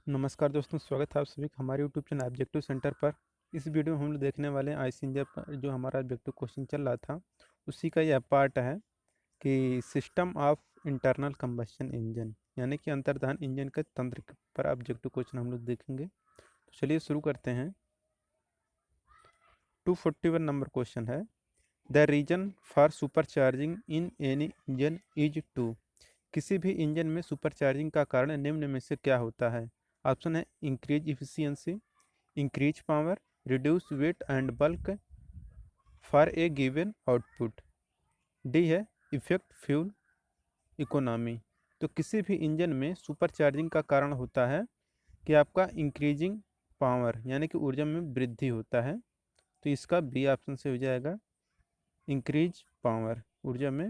नमस्कार दोस्तों, स्वागत है आप सभी का हमारे यूट्यूब चैनल ऑब्जेक्टिव सेंटर पर। इस वीडियो में हम लोग देखने वाले हैं आईसी इंजन पर जो हमारा ऑब्जेक्टिव क्वेश्चन चल रहा था उसी का यह पार्ट है कि system of internal combustion engine यानी कि अंतर्दहन इंजन के तंत्र पर ऑब्जेक्टिव क्वेश्चन हम लोग देखेंगे। तो चलिए शुरू करते हैं। 241 नंबर क्वेश्चन है, the reason for super charging in any engine is to. किसी भी इंजन में सुपर चार्जिंग का कारण निम्न में से क्या होता है? ऑप्शन है increase efficiency, increase power, reduce weight and bulk for a given output। D है इफेक्ट फ्यूल इकोनॉमी। तो किसी भी इंजन में सुपर चार्जिंग का कारण होता है कि आपका इंक्रीजिंग पावर यानी कि ऊर्जा में वृद्धि होता है। तो इसका बी ऑप्शन से हो जाएगा इंक्रीज पावर, ऊर्जा में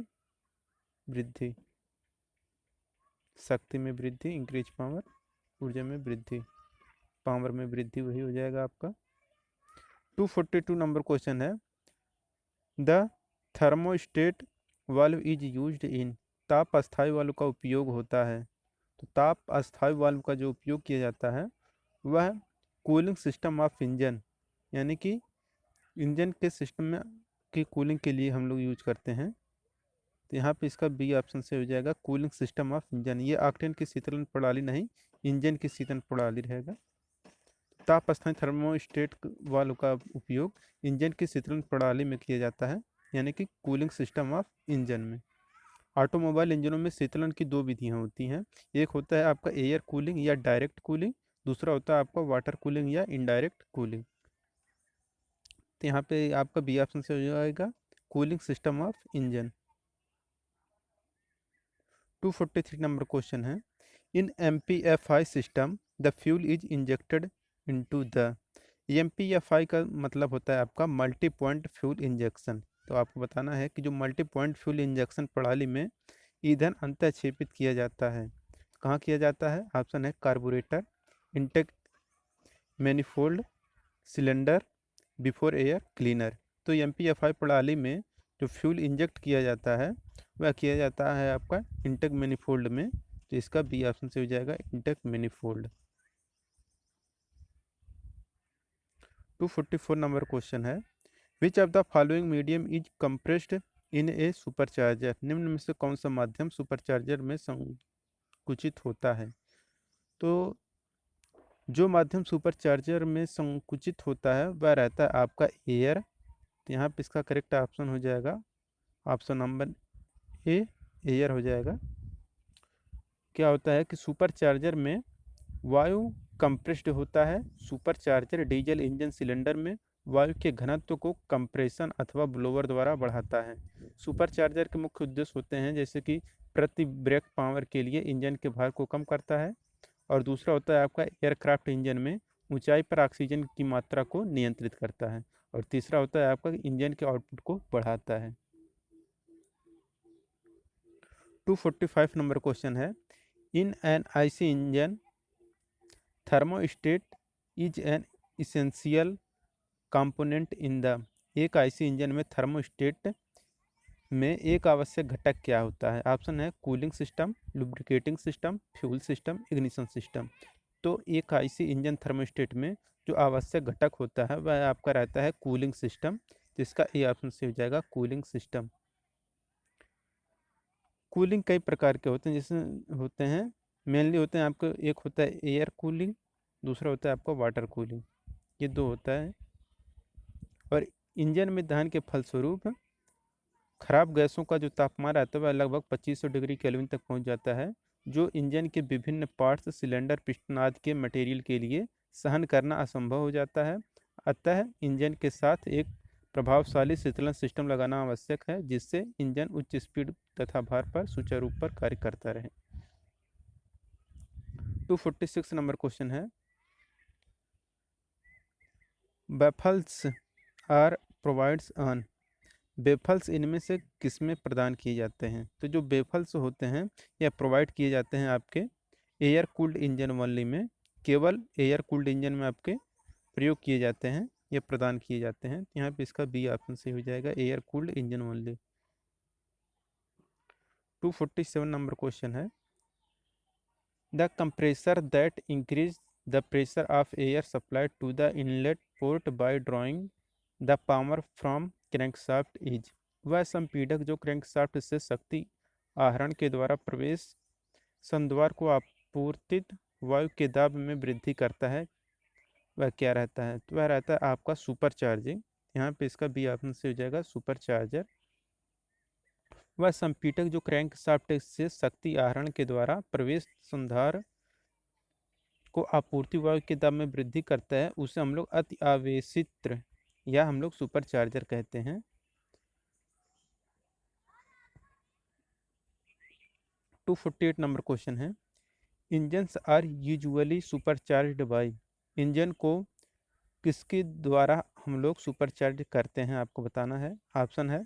वृद्धि, शक्ति में वृद्धि, इंक्रीज पावर, ऊर्जा में वृद्धि, पावर में वृद्धि, वही हो जाएगा आपका। 242 नंबर क्वेश्चन है, the thermostat valve is used इन। ताप अस्थायी वाल्व का उपयोग होता है। तो ताप अस्थायी वाल्व का जो उपयोग किया जाता है वह कूलिंग सिस्टम ऑफ इंजन यानी कि इंजन के सिस्टम में की कूलिंग के लिए हम लोग यूज करते हैं। तो यहाँ पे इसका बी ऑप्शन से हो जाएगा कूलिंग सिस्टम ऑफ इंजन। ये ऑक्टेन की शीतलन प्रणाली नहीं, इंजन की शीतलन प्रणाली रहेगा। ताप स्थायी थर्मोस्टेट वाल्व का उपयोग इंजन की शीतलन प्रणाली में किया जाता है यानी कि कूलिंग सिस्टम ऑफ इंजन में। ऑटोमोबाइल इंजनों में शीतलन की दो विधियां होती हैं। एक होता है आपका एयर कूलिंग या डायरेक्ट कूलिंग, दूसरा होता है आपका वाटर कूलिंग या इनडायरेक्ट कूलिंग। तो यहाँ पे आपका बी ऑप्शन से हो जाएगा cooling system of engine. 243 number question है, इन MPFI system the fuel is injected into the. MPFI का मतलब होता है आपका मल्टी पॉइंट फ्यूल इंजेक्शन। तो आपको बताना है कि जो मल्टी पॉइंट फ्यूल इंजेक्शन प्रणाली में ईंधन अंतःक्षेपित किया जाता है, कहाँ किया जाता है? ऑप्शन है carburettor, intake manifold, cylinder, before air cleaner. तो MPFI प्रणाली में जो फ्यूल इंजेक्ट किया जाता है वह किया जाता है आपका इंटेक मैनिफोल्ड में। तो इसका बी ऑप्शन से हो जाएगा इंटेक मैनिफोल्ड। 244 नंबर क्वेश्चन है, which of the following medium is compressed in A supercharger. निम्न में से कौन सा माध्यम सुपरचार्जर में संकुचित होता है? तो जो माध्यम सुपरचार्जर में संकुचित होता है वह रहता है आपका एयर। तो यहाँ पे इसका करेक्ट ऑप्शन हो जाएगा ऑप्शन नंबर ए, एयर हो जाएगा। क्या होता है कि सुपरचार्जर में वायु कंप्रेस्ड होता है। सुपरचार्जर डीजल इंजन सिलेंडर में वायु के घनत्व को कंप्रेशन अथवा ब्लोअर द्वारा बढ़ाता है। सुपरचार्जर के मुख्य उद्देश्य होते हैं जैसे कि प्रति ब्रेक पावर के लिए इंजन के भार को कम करता है, और दूसरा होता है आपका एयरक्राफ्ट इंजन में ऊंचाई पर ऑक्सीजन की मात्रा को नियंत्रित करता है, और तीसरा होता है आपका इंजन के आउटपुट को बढ़ाता है। 245 नंबर क्वेश्चन है, in an IC engine thermostat is an essential component in the. एक आईसी इंजन में थर्मोस्टेट में एक आवश्यक घटक क्या होता है? ऑप्शन है cooling system, lubricating system, fuel system, ignition system. तो एक आईसी इंजन थर्मोस्टेट में जो आवश्यक घटक होता है वह आपका रहता है कूलिंग सिस्टम। जिसका ए ऑप्शन से हो जाएगा कूलिंग सिस्टम। कूलिंग कई प्रकार के होते हैं, जैसे होते हैं मेनली होते हैं आपको, एक होता है एयर कूलिंग, दूसरा होता है आपका वाटर कूलिंग, ये दो होता है। और इंजन में दहन के फलस्वरूप खराब गैसों का जो तापमान रहता है वह लगभग 2500 डिग्री केल्विन तक पहुंच जाता है, जो इंजन के विभिन्न पार्ट्स, सिलेंडर, पिस्टन आदि के मटेरियल के लिए सहन करना असंभव हो जाता है। अतः इंजन के साथ एक प्रभावशाली शीतलन सिस्टम लगाना आवश्यक है जिससे इंजन उच्च स्पीड तथा भार पर सुचारू रूप पर कार्य करता रहे। 246 नंबर क्वेश्चन है, बेफल्स आर प्रोवाइड्स ऑन। बेफल्स इनमें से किसमें प्रदान किए जाते हैं? तो जो बेफल्स होते हैं यह प्रोवाइड किए जाते हैं आपके एयर कूल्ड इंजन ओनली में। केवल एयर कूल्ड इंजन में आपके प्रयोग किए जाते हैं, ये प्रदान किए जाते हैं। यहाँ पे इसका बी ऑप्शन से हो जाएगा air cooled engine only. 247 number question है, the compressor that increase the pressure of air supply to the inlet port by drawing the power from crankshaft is. वह संपीड़क जो क्रैंकशाफ्ट से शक्ति आहरण के द्वारा प्रवेश संद्वार को आपूर्तित वायु के दाब में वृद्धि करता है, वह क्या रहता है? तो वह रहता है आपका सुपर चार्जिंग। यहाँ पे इसका बी ऑप्शन से हो जाएगा सुपर चार्जर। वह संपीड़क जो क्रैंक शाफ्ट से शक्ति आहरण के द्वारा प्रवेश संधार को आपूर्ति वायु के दाब में वृद्धि करता है, उसे हम लोग अति आवेशित या हम लोग सुपर चार्जर कहते हैं। 248 नंबर क्वेश्चन है, engines are usually supercharged by. Engine को किसके द्वारा हम लोग सुपरचार्ज करते हैं, आपको बताना है। ऑप्शन है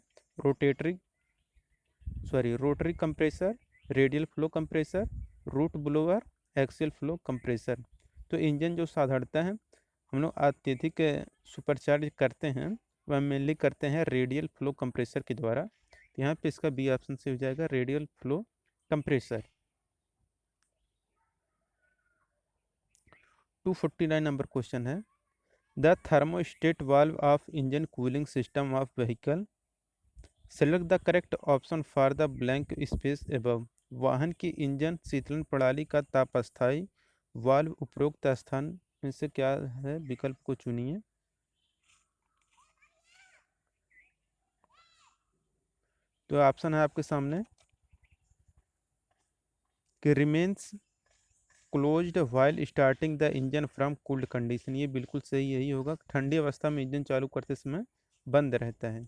rotary compressor, radial flow compressor, root blower, axial flow compressor. तो इंजन जो साधारणतः है हम लोग अत्यधिक सुपरचार्ज करते हैं, वह मेनली करते हैं रेडियल फ्लो कंप्रेसर के द्वारा। तो यहाँ पे इसका बी ऑप्शन से हो जाएगा radial flow compressor. 249 number question है, the thermostat valve of engine cooling system of vehicle, select the correct option for the blank space above. वाहन की इंजन शीतलन प्रणाली का तापस्थायी वाल्व उपरोक्त स्थान में से क्या है, विकल्प को चुनिए। तो ऑप्शन है आपके सामने कि remains closed while starting the engine from cooled condition. ये बिल्कुल सही यही होगा, ठंडी अवस्था में इंजन चालू करते समय बंद रहता है।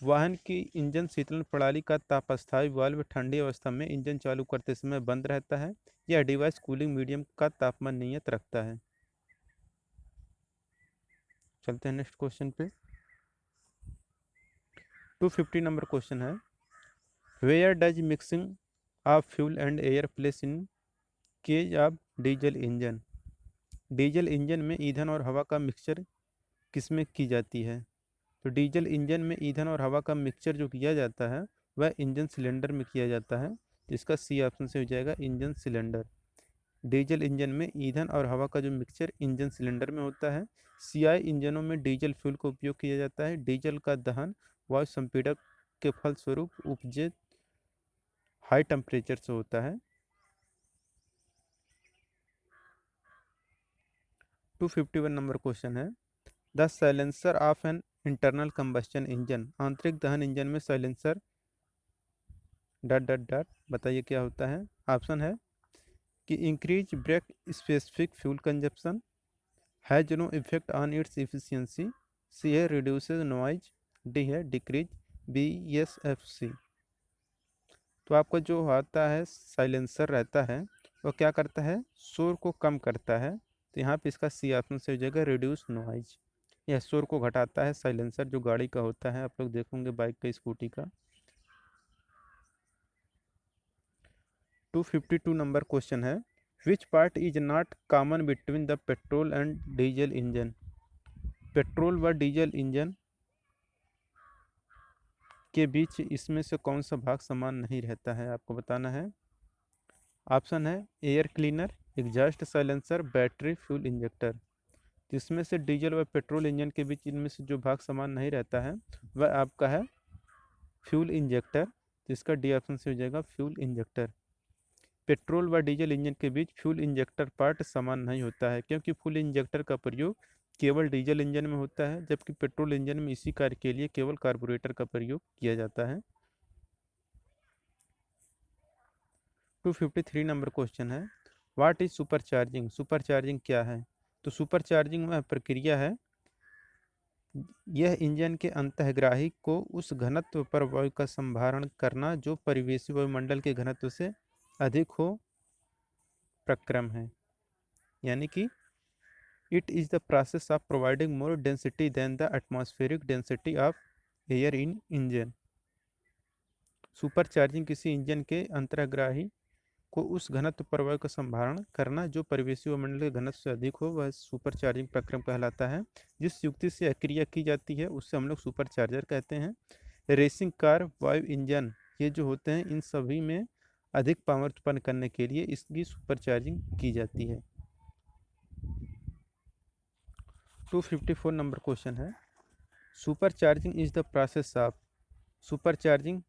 वाहन की इंजन शीतलन प्रणाली का तापस्थायी वाल्व ठंडी अवस्था में इंजन चालू करते समय बंद रहता है। यह डिवाइस कूलिंग मीडियम का तापमान नियत रखता है। चलते हैं नेक्स्ट क्वेश्चन पे। 250 नंबर क्वेश्चन है, where does mixing of fuel and air place in case of diesel engine. Diesel engine में ईंधन और हवा का मिक्सचर किसमें की जाती है? तो डीजल इंजन में ईंधन और हवा का मिक्सचर जो किया जाता है वह इंजन सिलेंडर में किया जाता है। तो इसका सी ऑप्शन से हो जाएगा इंजन सिलेंडर। डीजल इंजन में ईंधन और हवा का जो मिक्सचर इंजन सिलेंडर में होता है। सीआई इंजनों में डीजल फ्यूल का उपयोग किया जाता है। डीजल का दहन वायु संपीड़क के फलस्वरूप उपजे हाई टेम्परेचर से होता है। 251 नंबर क्वेश्चन है, the silencer of an internal combustion engine. आंतरिक दहन इंजन में साइलेंसर डॉट डॉट डॉट बताइए क्या होता है। ऑप्शन है कि increase brake specific fuel consumption, has no effect on its efficiency, C है रिड्यूसेस नॉइज, डी है डिक्रीज BSFC। तो आपका जो आता है साइलेंसर रहता है वो क्या करता है, शोर को कम करता है। तो यहाँ पे इसका सी ऑप्शन से हो जाएगा रिड्यूस नॉइज। यह शोर को घटाता है साइलेंसर जो गाड़ी का होता है, आप लोग देखोगे बाइक का स्कूटी का। 252 नंबर क्वेश्चन है, which part is not common between the petrol and diesel engine. Petrol व डीजल इंजन के बीच इसमें से कौन सा भाग समान नहीं रहता है, आपको बताना है। ऑप्शन है air cleaner, exhaust silencer, battery, fuel injector. जिसमें से डीजल व पेट्रोल इंजन के बीच इनमें से जो भाग समान नहीं रहता है वह आपका है फ्यूल इंजेक्टर। तो इसका डी ऑप्शन से हो जाएगा फ्यूल इंजेक्टर। पेट्रोल व डीजल इंजन के बीच फ्यूल इंजेक्टर पार्ट समान नहीं होता है, क्योंकि फ्यूल इंजेक्टर का प्रयोग केवल डीजल इंजन में होता है, जबकि पेट्रोल इंजन में इसी कार्य के लिए केवल कार्बोरेटर का प्रयोग किया जाता है। 253 नंबर क्वेश्चन है, what is super charging. Super charging क्या है? तो सुपर चार्जिंग वह प्रक्रिया है, यह इंजन के अंतःग्राही को उस घनत्व पर वायु का संभारण करना जो परिवेशी वायुमंडल के घनत्व से अधिक हो प्रक्रम है। यानी कि it is the process of providing more density than the atmospheric density of air in engine. Super charging किसी इंजन के अंतर्ग्राही को उस घनत्व पर वायु का संभारण करना जो परिवेशी वायुमंडल के घनत्व से अधिक हो, वह सुपर चार्जिंग प्रक्रम कहलाता है। जिस युक्ति से क्रिया की जाती है उससे हम लोग सुपर चार्जर कहते हैं। रेसिंग कार, वायु इंजन, ये जो होते हैं इन सभी में अधिक पावर उत्पन्न करने के लिए इसकी सुपर चार्जिंग की जाती है। 254 नंबर क्वेश्चन है, super charging is the process of, super charging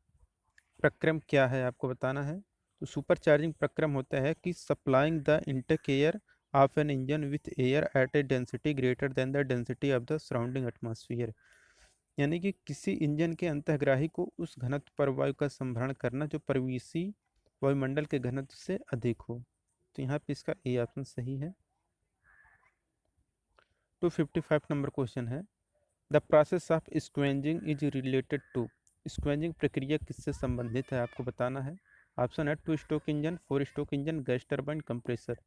प्रक्रम क्या है आपको बताना है। तो सुपर चार्जिंग प्रक्रम होता है कि supplying the intake air of an engine with air at a density greater than the density of the surrounding atmosphere, यानी कि किसी इंजन के अंतःग्राही को उस घनत्व पर वायु का संभरण करना जो परिवेशी वायुमंडल के घनत्व से अधिक हो। तो यहाँ पे इसका ए ऑप्शन सही है। 255 नंबर क्वेश्चन है, the process of scavenging is related to, scavenging प्रक्रिया किससे संबंधित है आपको बताना है। ऑप्शन है 2 stroke engine, 4 stroke engine, gas turbine, compressor.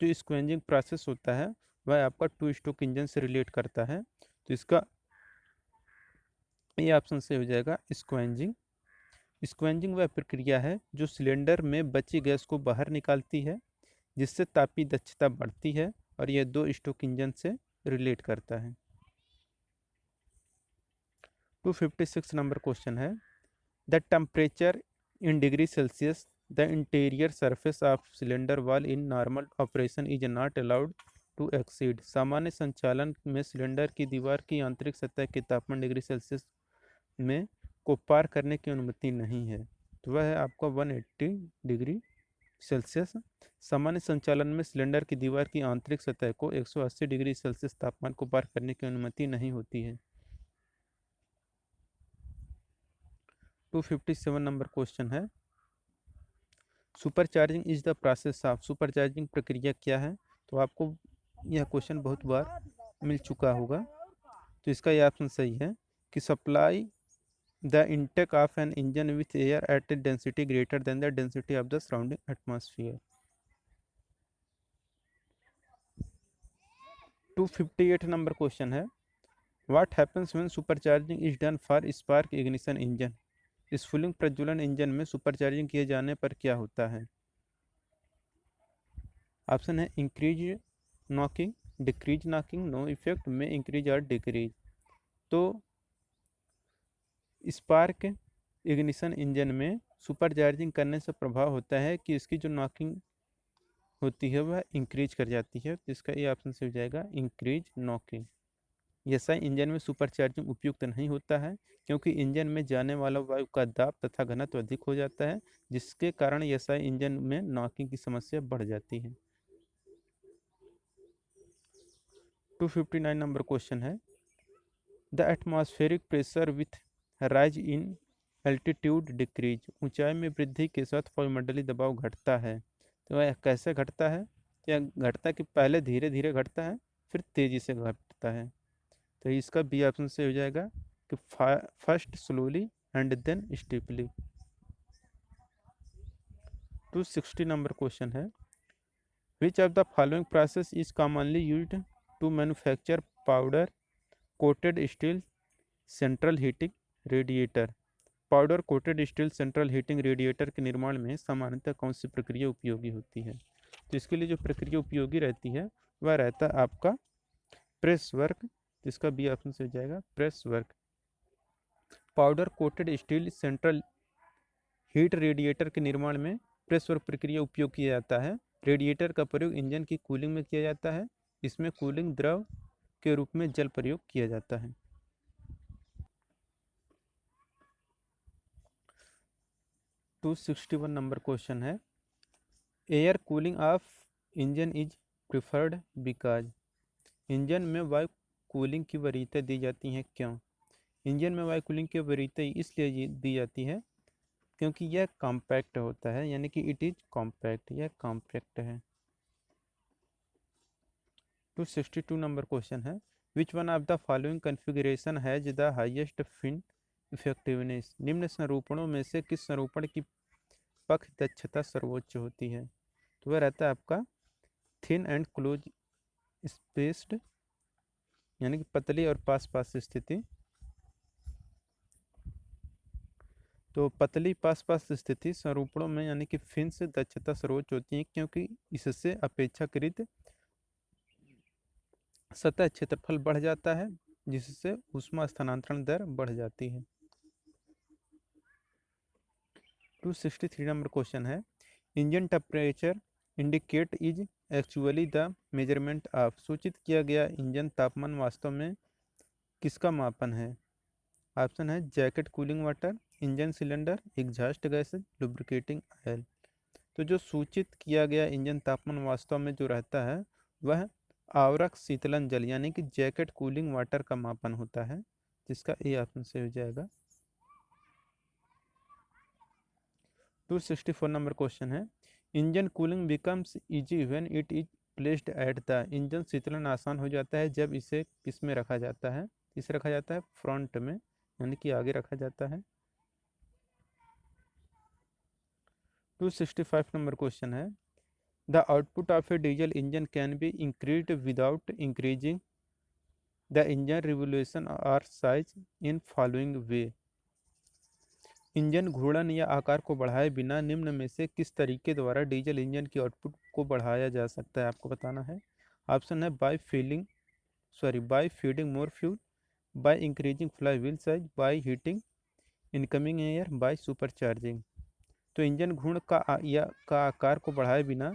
जो स्क्वेंजिंग प्रोसेस होता है वह आपका 2 स्ट्रोक इंजन से रिलेट करता है। तो इसका ये ऑप्शन से हो जाएगा स्क्वेंजिंग। स्क्वेंजिंग वह प्रक्रिया है जो सिलेंडर में बची गैस को बाहर निकालती है, जिससे तापीय दक्षता बढ़ती है, और यह 2 स्ट्रोक इंजन से रिलेट करता है। 256 नंबर क्वेश्चन है, the temperature in degree Celsius the interior surface of cylinder wall in normal operation is not allowed to exceed, सामान्य संचालन में सिलेंडर की दीवार की आंतरिक सतह के तापमान डिग्री सेल्सियस में को पार करने की अनुमति नहीं है। तो वह है आपका 180 डिग्री सेल्सियस। सामान्य संचालन में सिलेंडर की दीवार की आंतरिक सतह को 180 डिग्री सेल्सियस तापमान को पार करने की अनुमति नहीं होती है। 257 नंबर क्वेश्चन है, super charging is the process of, super charging प्रक्रिया क्या है। तो आपको यह क्वेश्चन बहुत बार मिल चुका होगा। तो इसका यह ऑप्शन सही है कि supply the intake of an engine with air at a density greater than the density of the surrounding atmosphere. 258 number question है, what happens when supercharging is done for spark ignition engine, स्फुलिंग प्रज्वलन engine में supercharging किए जाने पर क्या होता है। ऑप्शन है increase knocking, decrease knocking, no effect, में इंक्रीज और डिक्रीज। तो स्पार्क इग्निशन इंजन में सुपर चार्जिंग करने से प्रभाव होता है कि इसकी जो नॉकिंग होती है वह इंक्रीज कर जाती है। तो इसका ये ऑप्शन से हो जाएगा इंक्रीज नॉकिंग। एसआई इंजन में सुपर चार्जिंग उपयुक्त नहीं होता है, क्योंकि इंजन में जाने वाला वायु का दाब तथा घनत्व अधिक हो जाता है, जिसके कारण एसआई इंजन में नॉकिंग की समस्या बढ़ जाती है। 259 नंबर क्वेश्चन है, the atmospheric pressure with rise in altitude decrease, ऊंचाई में वृद्धि के साथ वायुमंडलीय दबाव घटता है। तो वह कैसे घटता है, या घटता कि पहले धीरे धीरे घटता है फिर तेजी से घटता है। तो इसका बी ऑप्शन से हो जाएगा कि first slowly and then steeply. 260 number question है, which of the following process is commonly used to manufacture powder coated steel central heating radiator, powder coated steel central heating radiator के निर्माण में सामान्यतः कौन सी प्रक्रिया उपयोगी होती है। तो इसके लिए जो प्रक्रिया उपयोगी रहती है वह रहता है आपका प्रेस वर्क। इसका बी ऑप्शन से हो जाएगा press work. Powder coated steel central heat radiator के निर्माण में प्रेस वर्क प्रक्रिया उपयोग किया जाता है। रेडिएटर का प्रयोग इंजन की कूलिंग में किया जाता है। इसमें कूलिंग द्रव के रूप में जल प्रयोग किया जाता है। 261 नंबर क्वेश्चन है, air cooling of engine is preferred because, engine में वायु कूलिंग की वरीयता दी जाती है क्यों। इंजन में वायु कूलिंग की वरीयता इसलिए दी जाती है क्योंकि यह कॉम्पैक्ट होता है, यानी कि इट इज कॉम्पैक्ट, यह कॉम्पैक्ट है। 262 नंबर क्वेश्चन है, which one of the following configuration has the highest fin effectiveness, निम्न संरूपणों में से किस संरूपण की पक्ष दक्षता सर्वोच्च होती है। तो वह रहता है आपका थिन एंड क्लोज स्पेस्ड, यानी कि पतली और पास पास स्थिति। तो पतली पास पास स्थिति संरूपणों में यानी कि फिन से दक्षता सर्वोच्च होती है, क्योंकि इससे अपेक्षाकृत सतह क्षेत्रफल बढ़ जाता है, जिससे ऊष्मा स्थानांतरण दर बढ़ जाती है। 263 नंबर क्वेश्चन है, engine temperature indicate is actually the measurement of. सूचित किया गया इंजन तापमान वास्तव में किसका मापन है? ऑप्शन है jacket cooling water, engine cylinder, exhaust gases, lubricating oil. तो जो सूचित किया गया इंजन तापमान वास्तव में जो रहता है वह आवरक शीतलन जल यानी कि जैकेट कूलिंग वाटर का मापन होता है, जिसका ए ऑप्शन से हो जाएगा। 264 नंबर क्वेश्चन है, engine cooling becomes easy when it is placed at the. Engine शीतलन आसान हो जाता है जब इसे किस में रखा जाता है? इसे रखा जाता है फ्रंट में, यानी कि आगे रखा जाता है। 265 नंबर क्वेश्चन है, the output of a diesel engine can be increased without increasing the engine revolution और size in following way. Engine घूर्णन या आकार को बढ़ाए बिना निम्न में से किस तरीके द्वारा डीजल इंजन की आउटपुट को बढ़ाया जा सकता है? आपको बताना है। ऑप्शन है by feeding more fuel, by increasing fly wheel size, by heating incoming air, by super charging. तो इंजन घूर्ण का आकार को बढ़ाए बिना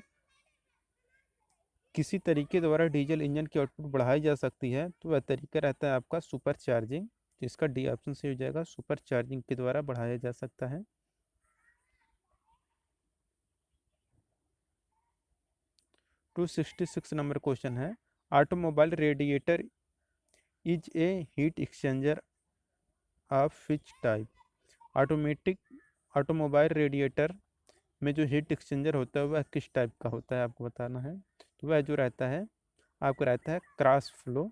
किसी तरीके द्वारा डीजल इंजन की आउटपुट बढ़ाई जा सकती है, तो वह तरीका रहता है आपका सुपर चार्जिंग। तो इसका डी ऑप्शन से हो जाएगा, सुपर चार्जिंग के द्वारा बढ़ाया जा सकता है। 266 नंबर क्वेश्चन है, automobile radiator is a heat exchanger of which type. Automatic automobile radiator में जो हीट एक्सचेंजर होता है वह किस टाइप का होता है? आपको बताना है। तो वह जो रहता है आपका रहता है क्रॉस फ्लो।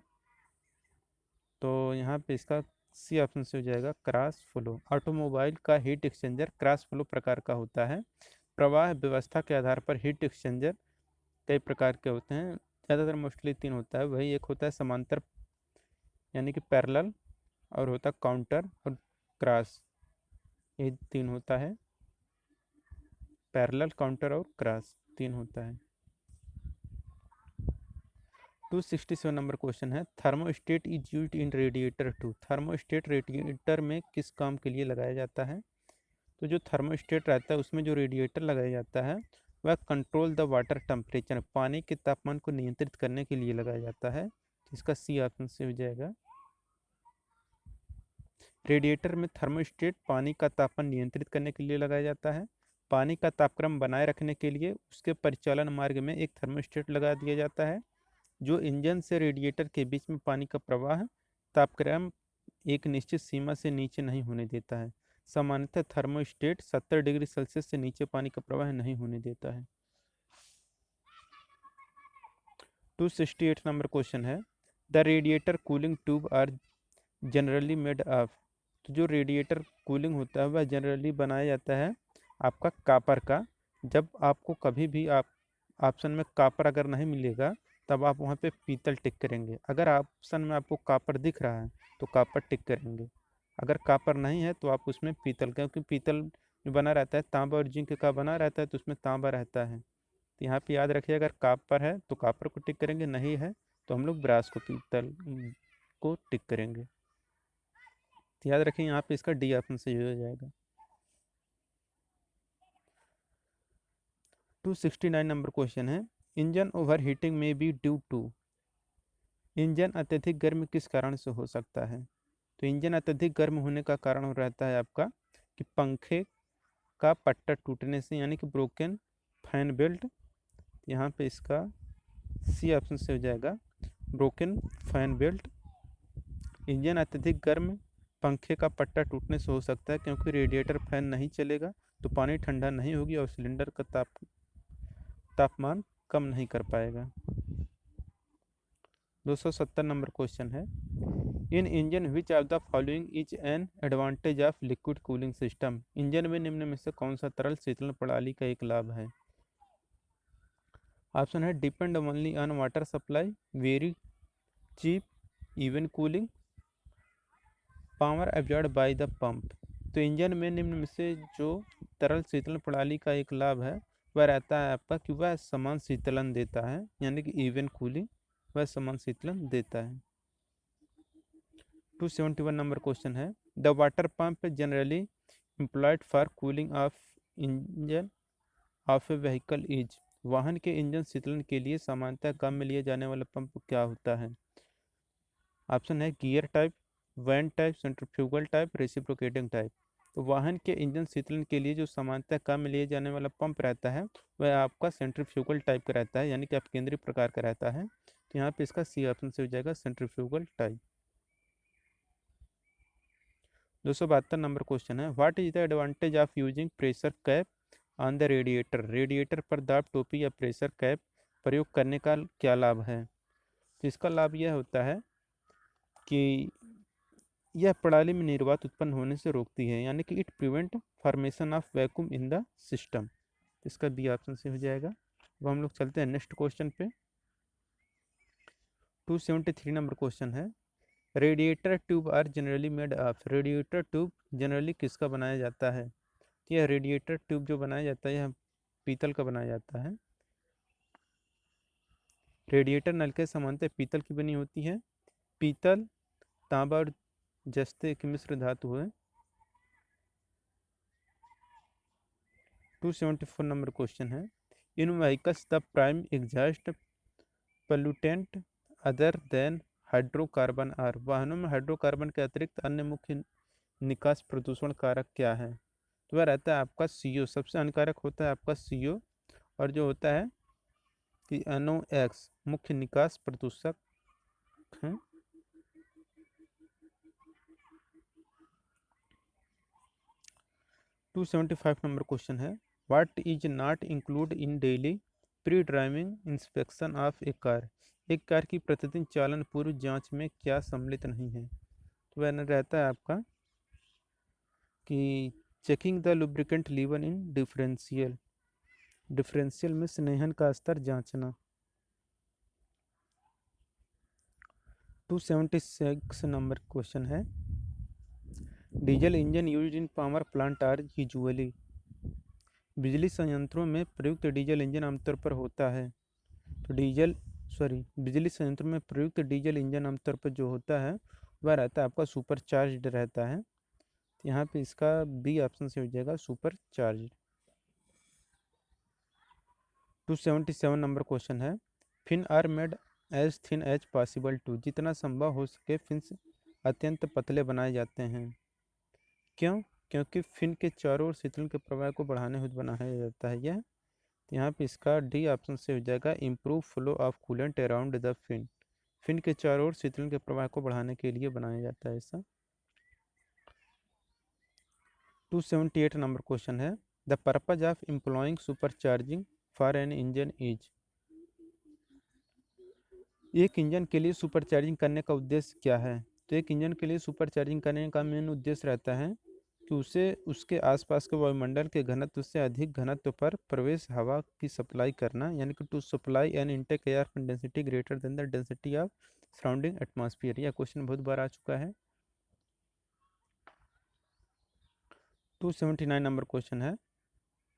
तो यहाँ पे इसका सी ऑप्शन से हो जाएगा क्रॉस फ्लो। ऑटोमोबाइल का हीट एक्सचेंजर क्रॉस फ्लो प्रकार का होता है। प्रवाह व्यवस्था के आधार पर हीट एक्सचेंजर कई प्रकार के होते हैं, ज़्यादातर मोस्टली तीन होता है। वही एक होता है समांतर यानी कि पैरेलल, और होता है काउंटर और क्रॉस, ये तीन होता है। पैरेलल, काउंटर और क्रॉस तीन होता है। 267 नंबर क्वेश्चन है, thermostat is used in radiator to. Thermostat radiator में किस काम के लिए लगाया जाता है? तो जो थर्मोस्टेट रहता है उसमें जो रेडिएटर लगाया जाता है वह कंट्रोल द वाटर टेम्परेचर, पानी के तापमान को नियंत्रित करने के लिए लगाया जाता है। इसका सी ऑप्शन से हो जाएगा। रेडिएटर में थर्मोस्टेट पानी का तापमान नियंत्रित करने के लिए लगाया जाता है। पानी का तापक्रम बनाए रखने के लिए उसके परिचालन मार्ग में एक थर्मोस्टेट लगा दिया जाता है, जो इंजन से रेडिएटर के बीच में पानी का प्रवाह तापक्रम एक निश्चित सीमा से नीचे नहीं होने देता है। सामान्यतः थर्मोस्टेट 70 डिग्री सेल्सियस से नीचे पानी का प्रवाह नहीं होने देता है। 268 नंबर क्वेश्चन है, the radiator cooling tube are generally made of. तो जो रेडिएटर कूलिंग होता है वह जनरली बनाया जाता है आपका कापर का। जब आपको कभी भी आप ऑप्शन में कापर अगर नहीं मिलेगा तब आप वहाँ पे पीतल टिक करेंगे। अगर ऑप्शन में आपको कापर दिख रहा है तो कापर टिक करेंगे, अगर कापर नहीं है तो आप उसमें पीतल, क्योंकि पीतल जो बना रहता है तांबा और जिंक का बना रहता है तो उसमें तांबा रहता है। तो यहाँ पे याद रखिए, अगर कापर है तो कापर को टिक करेंगे, नहीं है तो हम लोग ब्रास को पीतल को टिक करेंगे। तो याद रखें यहाँ पे इसका डी ऑप्शन से हो जाएगा। 269 नंबर क्वेश्चन है, इंजन ओवर हीटिंग में बी ड्यू टू। इंजन अत्यधिक गर्म किस कारण से हो सकता है? तो इंजन अत्यधिक गर्म होने का कारण रहता है आपका कि पंखे का पट्टा टूटने से, यानी कि ब्रोकन फैन बेल्ट। यहाँ पे इसका सी ऑप्शन से हो जाएगा ब्रोकन फैन बेल्ट। इंजन अत्यधिक गर्म पंखे का पट्टा टूटने से हो सकता है क्योंकि रेडिएटर फैन नहीं चलेगा तो पानी ठंडा नहीं होगी और सिलेंडर का तापमान कम नहीं कर पाएगा। 270 नंबर क्वेश्चन है, in engine which of the following is an advantage of liquid cooling system. Engine में निम्न में से कौन सा तरल शीतलन प्रणाली का एक लाभ है? ऑप्शन है depend only on water supply, very cheap, even cooling, power absorb by the pump. तो इंजन में निम्न में से जो तरल शीतलन प्रणाली का एक लाभ है वह रहता है आपका कि वह समान शीतलन देता है, यानी कि इवन कूलिंग, वह समान शीतलन देता है। 271 नंबर क्वेश्चन है, the water pump generally employed for cooling of engine of A vehicle is, वाहन के इंजन शीतलन के लिए सामान्यतः काम में लिए जाने वाला पंप क्या होता है? ऑप्शन है gear type, vane type, centrifugal type, reciprocating type. तो वाहन के इंजन शीतलन के लिए जो सामान्यतः काम में लिए जाने वाला पंप रहता है वह आपका सेंट्रीफ्यूगल टाइप का रहता है, यानी कि आप केंद्रीय प्रकार का रहता है। तो यहाँ पे इसका सी ऑप्शन से हो जाएगा सेंट्रीफ्यूगल टाइप। 272 नंबर क्वेश्चन है, what is the advantage of using pressure cap on the radiator? Radiator पर दाब टोपी या प्रेशर कैप प्रयोग करने का क्या लाभ है? तो इसका लाभ यह होता है कि यह प्रणाली में निर्वात उत्पन्न होने से रोकती है, यानी कि it prevent formation of vacuum in the system. इसका बी ऑप्शन से हो जाएगा। अब हम लोग चलते हैं नेक्स्ट क्वेश्चन पे। 273 नंबर क्वेश्चन है, radiator tube are generally made of. Radiator tube generally किसका बनाया जाता है? यह रेडिएटर ट्यूब जो बनाया जाता है यह पीतल का बनाया जाता है। रेडिएटर नलके सामान्यतः पीतल की बनी होती है। पीतल, तांबा और जस्ते की मिश्र धातु है। 274 नंबर क्वेश्चन है, in vehicles the prime exhaust pollutant other than hydrocarbon are. वाहनों में हाइड्रोकार्बन के अतिरिक्त अन्य मुख्य निकास प्रदूषण कारक क्या है? तो वह रहता है आपका CO, सबसे हानिकारक होता है आपका CO, और जो होता है कि NOx मुख्य निकास प्रदूषक है। 275 नंबर क्वेश्चन है, what is not include in daily pre driving inspection of A car. एक कार की प्रतिदिन चालन पूर्व जांच में क्या सम्मिलित नहीं है? तो वह रहता है आपका कि checking the lubricant level in differential, differential में स्नेहन का स्तर जांचना। 276 नंबर क्वेश्चन है, diesel engine used in power plant are usually. बिजली संयंत्रों में प्रयुक्त डीजल इंजन आमतौर पर होता है। तो बिजली संयंत्रों में प्रयुक्त डीजल इंजन आमतौर पर जो होता है वह रहता है आपका सुपर चार्ज्ड रहता है। तो यहाँ पे इसका बी ऑप्शन से हो जाएगा सुपर चार्ज। 277 नंबर क्वेश्चन है, fin are made as thin as possible to. जितना संभव हो सके फिन्स अत्यंत पतले बनाए जाते हैं। क्यों? क्योंकि फिन के चारों ओर शीतलन के प्रवाह को बढ़ाने हेतु बनाया जाता है यह। तो यहाँ पे इसका डी ऑप्शन से हो जाएगा improve flow of coolant around the fin. Fin के चारों ओर शीतलन के प्रवाह को बढ़ाने के लिए बनाया जाता है ऐसा। 278 नंबर क्वेश्चन है, the purpose of employing super charging for an engine is. एक इंजन के लिए सुपर चार्जिंग करने का उद्देश्य क्या है? तो एक इंजन के लिए सुपर चार्जिंग करने का मेन उद्देश्य रहता है कि उसे उसके आसपास के वायुमंडल के घनत्व से अधिक घनत्व पर प्रवेश हवा की सप्लाई करना, यानी कि to supply an intake air density greater than the density of surrounding atmosphere. यह क्वेश्चन बहुत बार आ चुका है। 279 नंबर क्वेश्चन है,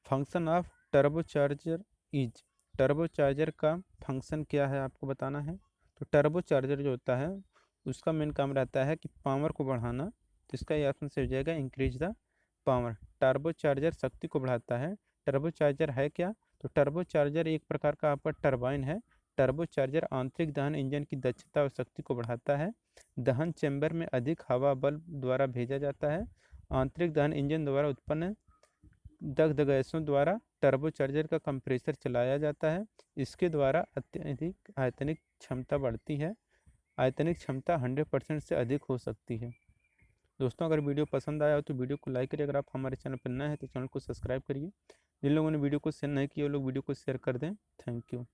function of turbocharger is. Turbocharger का फंक्शन क्या है आपको बताना है। तो टर्बोचार्जर जो होता है उसका मेन काम रहता है कि पावर को बढ़ाना। तो इसका ये ऑप्शन से हो जाएगा इंक्रीज द पावर। टर्बोचार्जर शक्ति को बढ़ाता है। टर्बोचार्जर है क्या? तो टर्बोचार्जर एक प्रकार का आपका टरबाइन है। टर्बोचार्जर आंतरिक दहन इंजन की दक्षता और शक्ति को बढ़ाता है। दहन चैम्बर में अधिक हवा बल्ब द्वारा भेजा जाता है। आंतरिक दहन इंजन द्वारा उत्पन्न दग्ध गैसों द्वारा टर्बोचार्जर का कंप्रेसर चलाया जाता है। इसके द्वारा अत्यधिक आयतनिक क्षमता बढ़ती है। आयतनिक क्षमता 100% से अधिक हो सकती है। दोस्तों अगर वीडियो पसंद आया हो तो वीडियो को लाइक करिए। अगर आप हमारे चैनल पर नए हैं तो चैनल को सब्सक्राइब करिए। जिन लोगों ने वीडियो को शेयर नहीं किया वो लोग वीडियो को शेयर कर दें। Thank you.